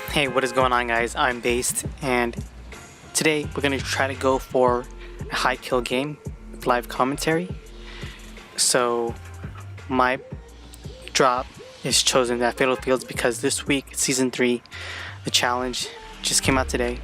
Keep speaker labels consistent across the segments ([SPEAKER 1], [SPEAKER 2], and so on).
[SPEAKER 1] Hey, what is going on, guys? I'm Based, and today we're going to try to go for a high kill game with live commentary. So my drop is chosen at Fatal Fields because this week, Season 3, the challenge just came out today.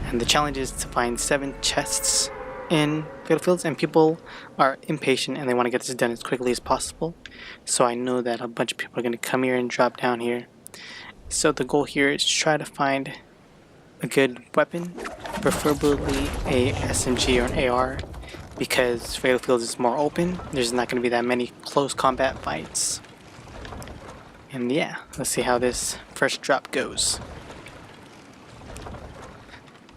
[SPEAKER 1] And the challenge is to find 7 chests in Fatal Fields, and people are impatient and they want to get this done as quickly as possible. So I know that a bunch of people are going to come here and drop down here. So the goal here is to try to find a good weapon, preferably a SMG or an AR, because Fatal Fields is more open. There's not going to be that many close combat fights. And yeah, let's see how this first drop goes.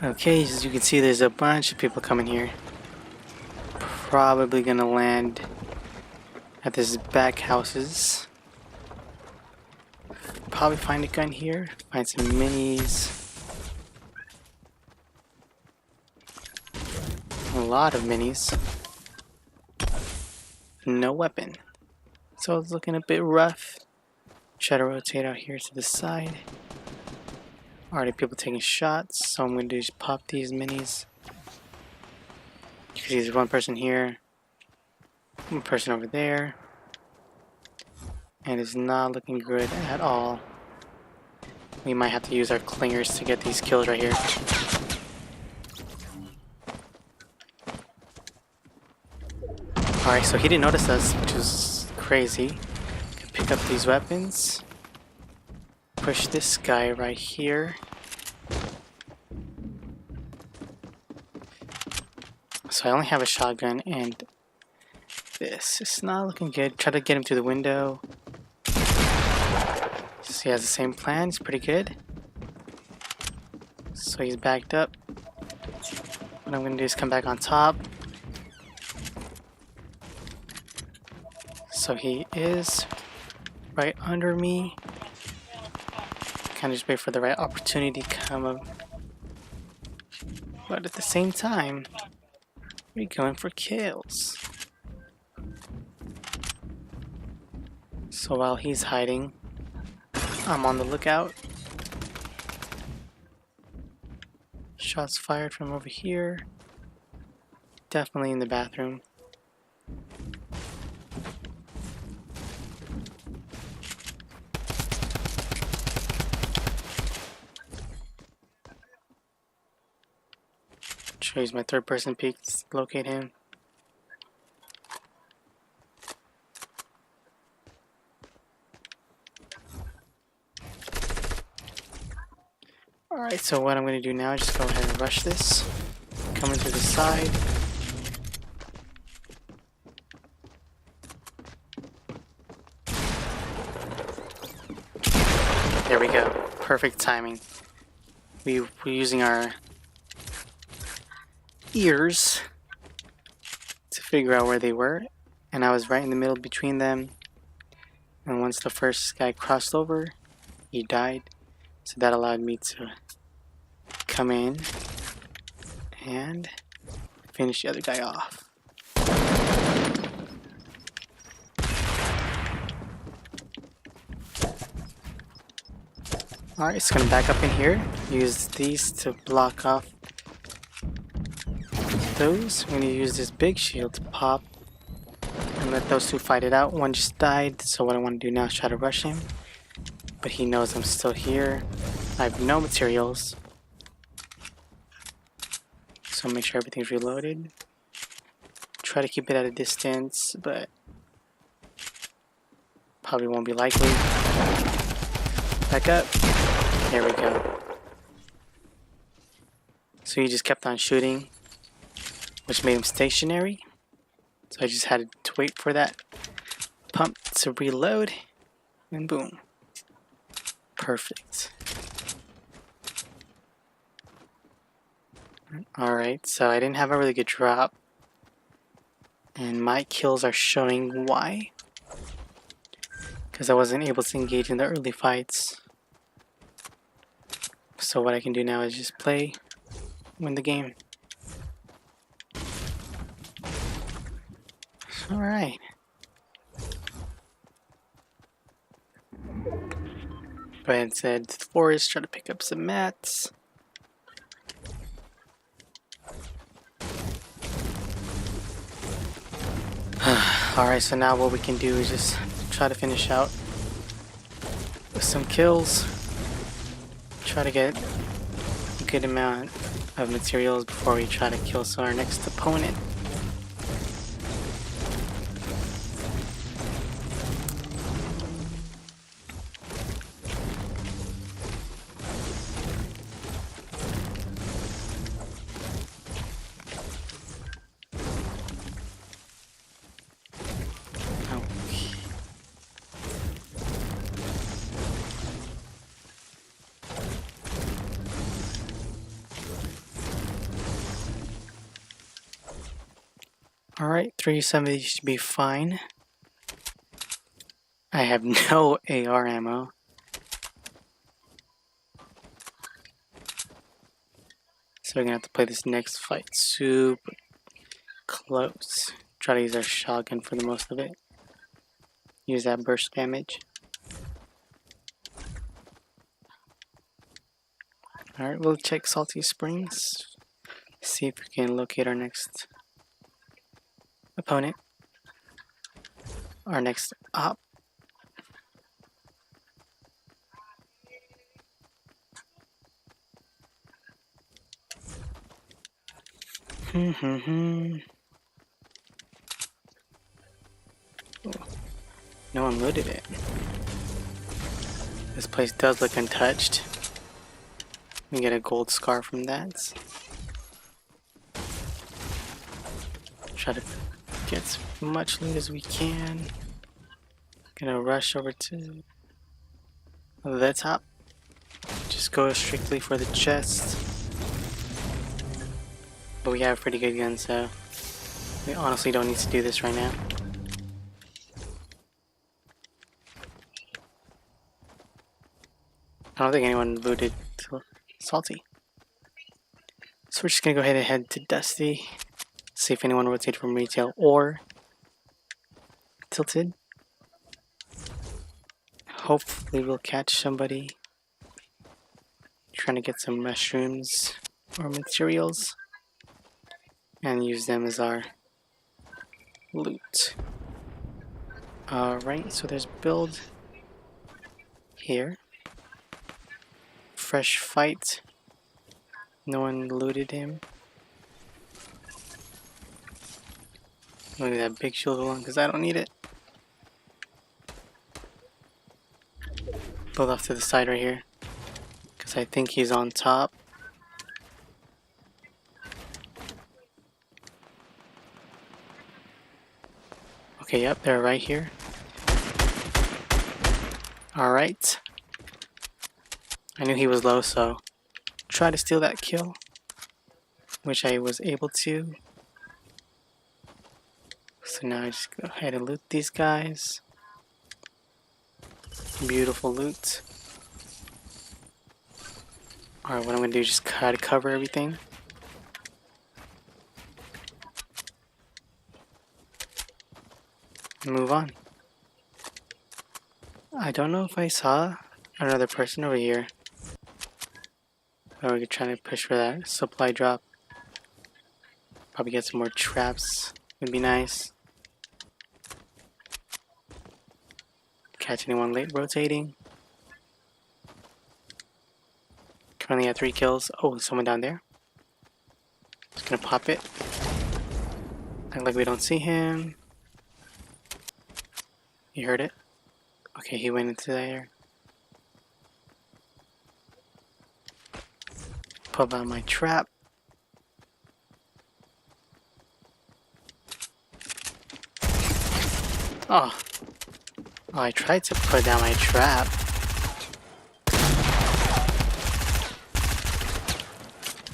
[SPEAKER 1] Okay, as you can see, there's a bunch of people coming here. Probably gonna land at this back houses. Probably find a gun here, find some minis. A lot of minis. No weapon. So it's looking a bit rough. Try to rotate out here to the side. Already people taking shots, so I'm going to just pop these minis. You can see there's one person here, one person over there, and it's not looking good at all. We might have to use our clingers to get these kills right here. Alright, so he didn't notice us, which was crazy. Can pick up these weapons. Push this guy right here. So I only have a shotgun and this is not looking good. Try to get him through the window. So he has the same plan, it's pretty good. So he's backed up. What I'm gonna do is come back on top. So he is right under me. Kind of just wait for the right opportunity to come up. But at the same time, we're going for kills. So while he's hiding, I'm on the lookout. Shots fired from over here. Definitely in the bathroom. Try to use my third person peek to locate him. Alright, so what I'm going to do now is just go ahead and rush this. Coming to the side. There we go. Perfect timing. We're using our ears to figure out where they were, and I was right in the middle between them, and once the first guy crossed over, he died, so that allowed me to come in and finish the other guy off. Alright, so gonna back up in here, use these to block off those. I'm going to use this big shield to pop and let those two fight it out. One just died, so what I want to do now is try to rush him. But he knows I'm still here. I have no materials. So make sure everything's reloaded. Try to keep it at a distance, but probably won't be likely. Back up. There we go. So he just kept on shooting, which made him stationary. So I just had to wait for that pump to reload, and boom. Perfect. Alright, so I didn't have a really good drop, and my kills are showing why. Because I wasn't able to engage in the early fights. So what I can do now is just play, win the game. Alright. Go ahead and head to the forest, try to pick up some mats. Alright, so now what we can do is just try to finish out with some kills. Try to get a good amount of materials before we try to kill our next opponent. Alright, 370 should be fine. I have no AR ammo. So we're gonna have to play this next fight super close. Try to use our shotgun for the most of it. Use that burst damage. Alright, we'll check Salty Springs. See if we can locate our next opponent. Our next op. No one looted it. This place does look untouched. We get a gold scar from that. Try to get as much loot as we can. Gonna rush over to the top. Just go strictly for the chest. But we have pretty good guns, so we honestly don't need to do this right now. I don't think anyone looted Salty. So we're just gonna go ahead and head to Dusty. See if anyone rotated from retail or tilted. Hopefully we'll catch somebody trying to get some mushrooms or materials and use them as our loot. Alright, so there's build here. Fresh fight. No one looted him. Look at that big shield one because I don't need it. Build off to the side right here because I think he's on top. Okay, yep, they're right here. Alright. I knew he was low, so try to steal that kill, which I was able to. So now I just go ahead and loot these guys. Beautiful loot. Alright, what I'm gonna do is just try to cover everything. Move on. I don't know if I saw another person over here. Or we're trying to push for that supply drop. Probably get some more traps. Would be nice. Catch anyone late rotating. Currently at 3 kills. Oh, someone down there. Just gonna pop it. Act like we don't see him. You heard it? Okay, he went into there. Put out my trap. Oh. Oh, I tried to put down my trap.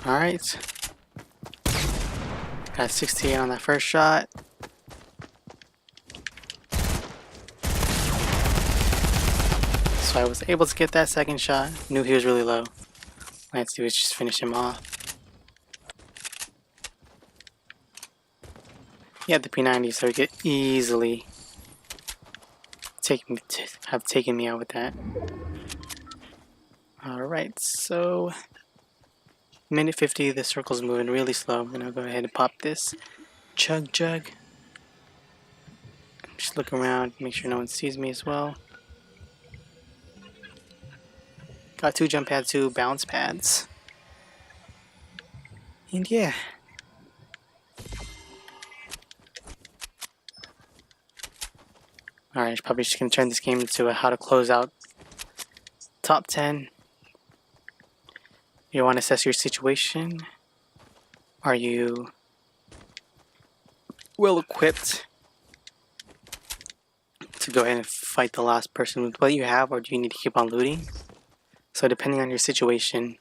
[SPEAKER 1] Alright. Got 68 on that first shot. So I was able to get that second shot. Knew he was really low. All I had to do is just finish him off. He had the P90, so he could easily have taken me out with that. Alright, so minute 50, the circle's moving really slow. I'm gonna go ahead and pop this chug jug. Just look around, make sure no one sees me as well. Got 2 jump pads, 2 bounce pads. And yeah. Alright, probably just gonna turn this game into a how to close out top 10. You want to assess your situation. Are you well equipped to go ahead and fight the last person with what you have, or do you need to keep on looting? So depending on your situation,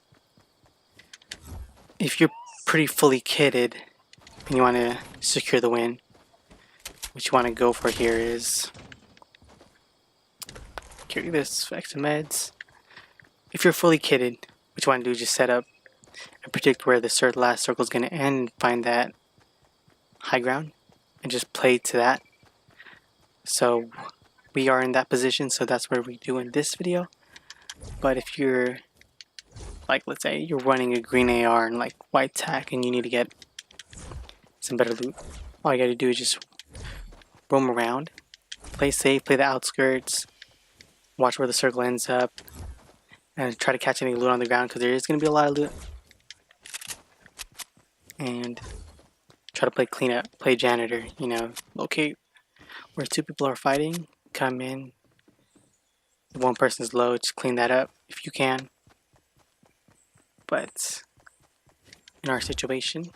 [SPEAKER 1] if you're pretty fully kitted and you want to secure the win, what you want to go for here is carry this for extra meds. If you're fully kitted, what you want to do is just set up and predict where the last circle is going to end and find that high ground and just play to that. So we are in that position, so that's where we do in this video. But if you're like, let's say you're running a green AR and like white tack and you need to get some better loot, all you gotta do is just roam around, play safe, play the outskirts, watch where the circle ends up, and try to catch any loot on the ground because there is going to be a lot of loot. And try to play cleanup, play janitor, you know, locate where 2 people are fighting, come in. If one person's low, just clean that up if you can. But in our situation,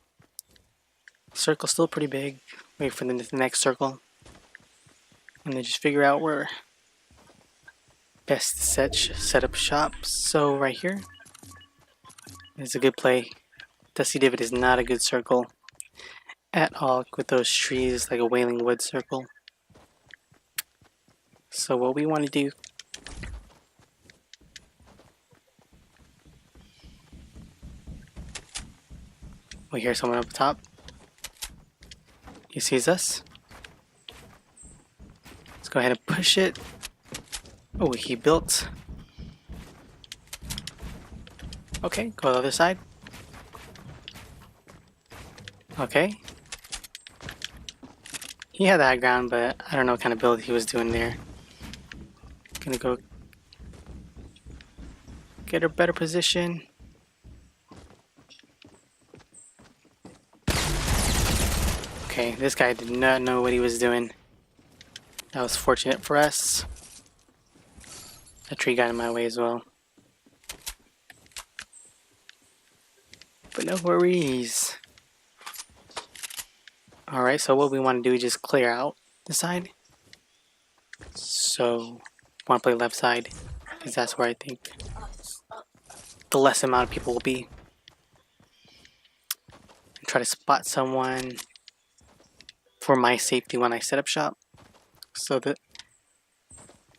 [SPEAKER 1] the circle's still pretty big. Wait for the next circle. And then just figure out where best to set up shop. So right here is a good play. Dusty Divot is not a good circle at all with those trees, like a Wailing Wood circle. So what we want to do, we hear someone up top. He sees us. Let's go ahead and push it. Oh, he built. Okay, go to the other side. Okay. He had the high ground, but I don't know what kind of build he was doing there. Gonna go get a better position. Okay, this guy did not know what he was doing. That was fortunate for us. That tree got in my way as well. But no worries. Alright, so what we want to do is just clear out the side. So, I want to play left side, because that's where I think the less amount of people will be. And try to spot someone for my safety when I set up shop. So the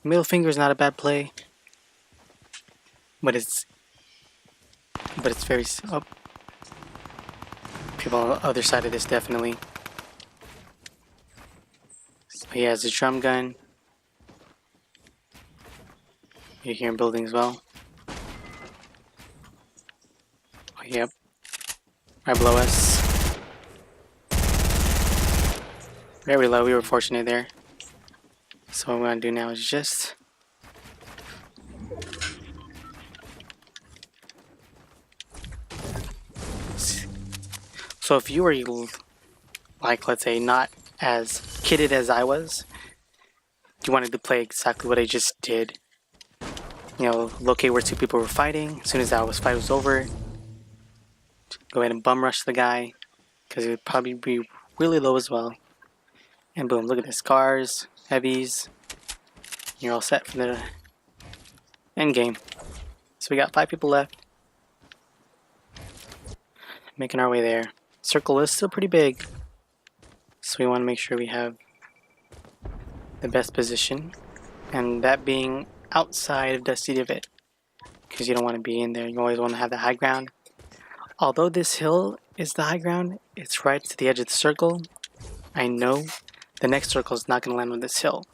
[SPEAKER 1] middle finger is not a bad play, but it's very people on the other side of this definitely. So he has a drum gun. You're here in building as well. Oh, yep, right below us. Very low. We were fortunate there. So what we're gonna do now is just so if you were like, let's say, not as kitted as I was, you wanted to play exactly what I just did. You know, locate where 2 people were fighting. As soon as that fight was over, go ahead and bum rush the guy, because he would probably be really low as well. And boom, look at this, cars, heavies. You're all set for the end game. So we got 5 people left. Making our way there. Circle is still pretty big, so we want to make sure we have the best position, and that being outside of Dusty Divot, because you don't want to be in there. You always want to have the high ground. Although this hill is the high ground, it's right to the edge of the circle. I know the next circle is not going to land on this hill.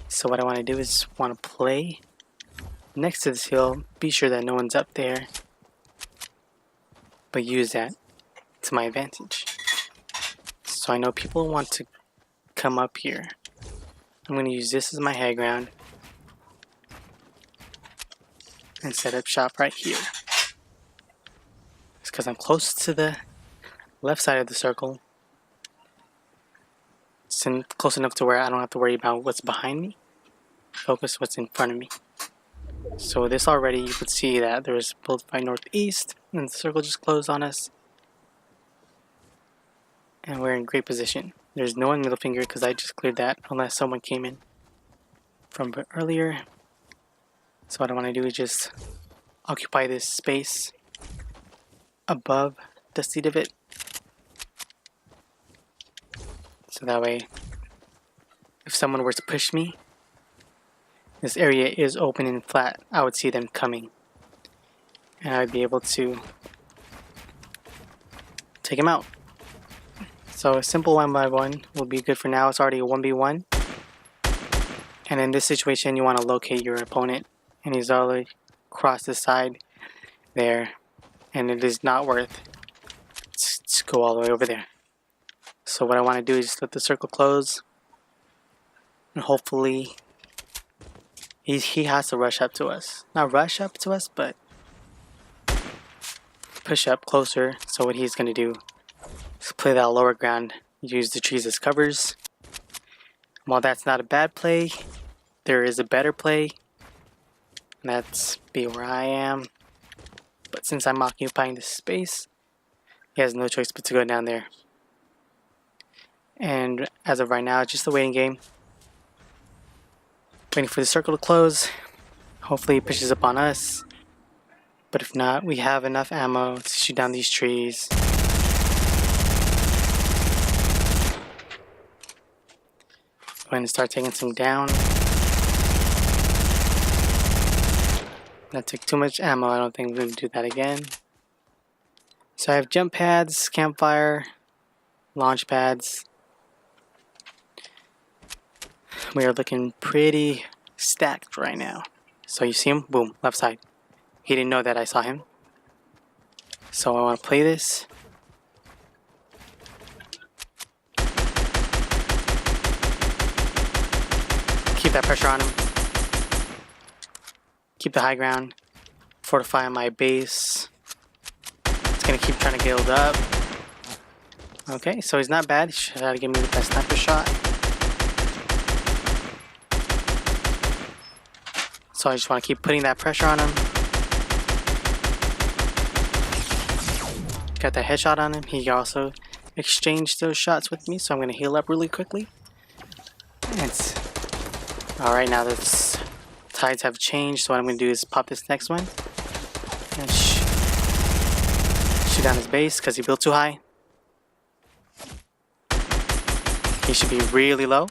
[SPEAKER 1] So what I want to do is want to play next to this hill, be sure that no one's up there, but use that to my advantage. So I know people want to come up here. I'm going to use this as my high ground and set up shop right here. It's because I'm close to the left side of the circle. It's close enough to where I don't have to worry about what's behind me. Focus what's in front of me. So this already, you could see that there's bullseye northeast, and the circle just closed on us. And we're in great position. There's no one middle finger because I just cleared that unless someone came in from earlier. So what I want to do is just occupy this space above the seat of it. So that way, if someone were to push me, this area is open and flat. I would see them coming. And I'd be able to take them out. So a simple 1x1 will be good for now. It's already a 1v1. And in this situation, you want to locate your opponent. And he's already across the side there. And it is not worth to go all the way over there. So what I want to do is just let the circle close. And hopefully he has to rush up to us. Not rush up to us, but push up closer. So what he's going to do is play that lower ground. Use the trees as covers. While that's not a bad play, there is a better play. And that's be where I am. But since I'm occupying this space, he has no choice but to go down there. And as of right now, it's just a waiting game. Waiting for the circle to close. Hopefully he pushes up on us. But if not, we have enough ammo to shoot down these trees. Go ahead and start taking some down. That took too much ammo. I don't think we're going to do that again. So I have jump pads, campfire, launch pads. We are looking pretty stacked right now. So you see him? Boom, left side. He didn't know that I saw him. So I want to play this. Keep that pressure on him. Keep the high ground. Fortify my base. It's going to keep trying to build up. Okay, so he's not bad. He should try to give me the best sniper shot. So I just want to keep putting that pressure on him. Got that headshot on him. He also exchanged those shots with me, so I'm going to heal up really quickly. Alright, now the tides have changed, so what I'm going to do is pop this next one. And shoot down his base, because he built too high. He should be really low.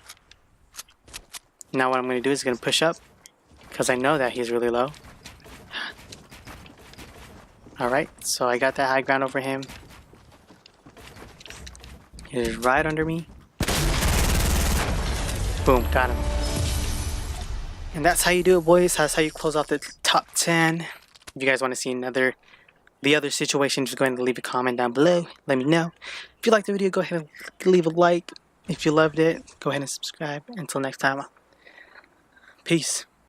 [SPEAKER 1] Now what I'm going to do is going to push up, because I know that he's really low. Alright, so I got that high ground over him. He is right under me. Boom, got him. And that's how you do it, boys. That's how you close off the top 10. If you guys want to see the other situation, just go ahead and leave a comment down below. Let me know. If you liked the video, go ahead and leave a like. If you loved it, go ahead and subscribe. Until next time, peace.